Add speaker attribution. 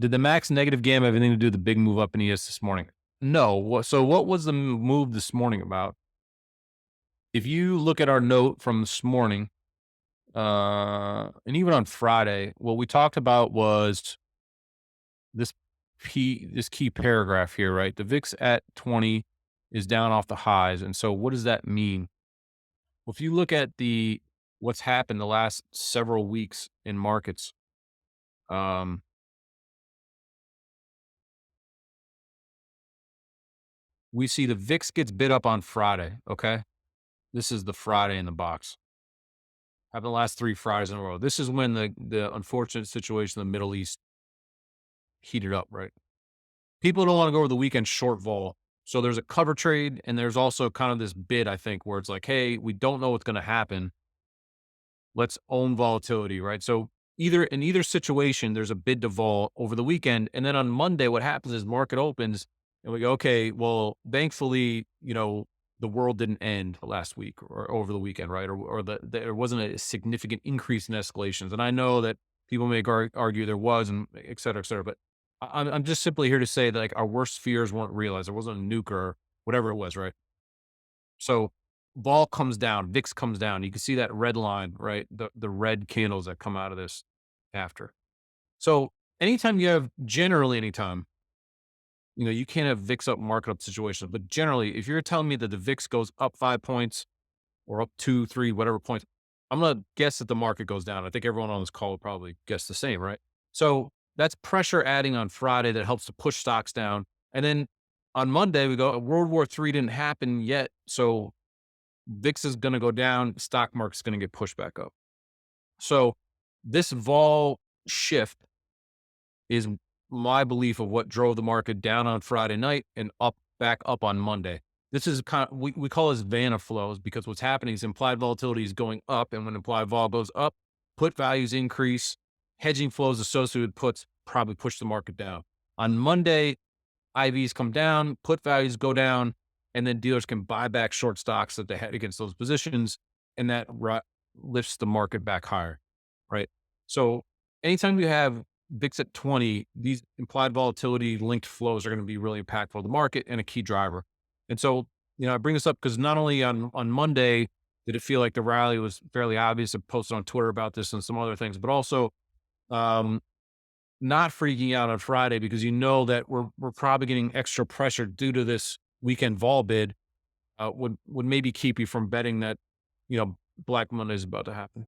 Speaker 1: Did the max negative gamma have anything to do with the big move up in ES this morning? No. So what was the move this morning about? If you look at our note from this morning, and even on Friday, what we talked about was this this key paragraph here, right? The VIX at 20 is down off the highs. And so what does that mean? Well, if you look at the what's happened the last several weeks in markets, um, we see the VIX gets bid up on Friday. Okay. This is the Friday in the box. Happened the last 3 Fridays in a row. This is when the unfortunate situation in the Middle East heated up, right? People don't want to go over the weekend short vol. So there's a cover trade and there's also kind of this bid, I think, where it's like, hey, we don't know what's going to happen. Let's own volatility, right? So either situation, there's a bid to vol over the weekend. And then on Monday, what happens is market opens and we go, okay, well, thankfully, the world didn't end last week or over the weekend, right? Or there wasn't a significant increase in escalations. And I know that people may argue there was, and et cetera, et cetera. But I'm just simply here to say that like our worst fears weren't realized. There wasn't a nuke or whatever it was, right? So vol comes down, VIX comes down. You can see that red line, right? The red candles that come out of this after. So anytime you have generally anytime, you can't have VIX up, market up situations, but generally, if you're telling me that the VIX goes up 5 points or up two, three, whatever points, I'm gonna guess that the market goes down. I think everyone on this call would probably guess the same, right? So that's pressure adding on Friday that helps to push stocks down. And then on Monday, we go, World War III didn't happen yet. So VIX is going to go down, stock market's going to get pushed back up. So this vol shift is my belief of what drove the market down on Friday night and back up on Monday. This is kind of, we call this vanna flows because what's happening is implied volatility is going up. And when implied vol goes up, put values increase, hedging flows associated with puts probably push the market down. On Monday, IVs come down, put values go down, and then dealers can buy back short stocks that they had against those positions, and that lifts the market back higher, right? So anytime you have VIX at 20, these implied volatility linked flows are going to be really impactful to the market and a key driver. And so, I bring this up because not only on Monday did it feel like the rally was fairly obvious. I posted on Twitter about this and some other things, but also um, not freaking out on Friday because you know that we're probably getting extra pressure due to this weekend vol bid would maybe keep you from betting that Black Monday is about to happen.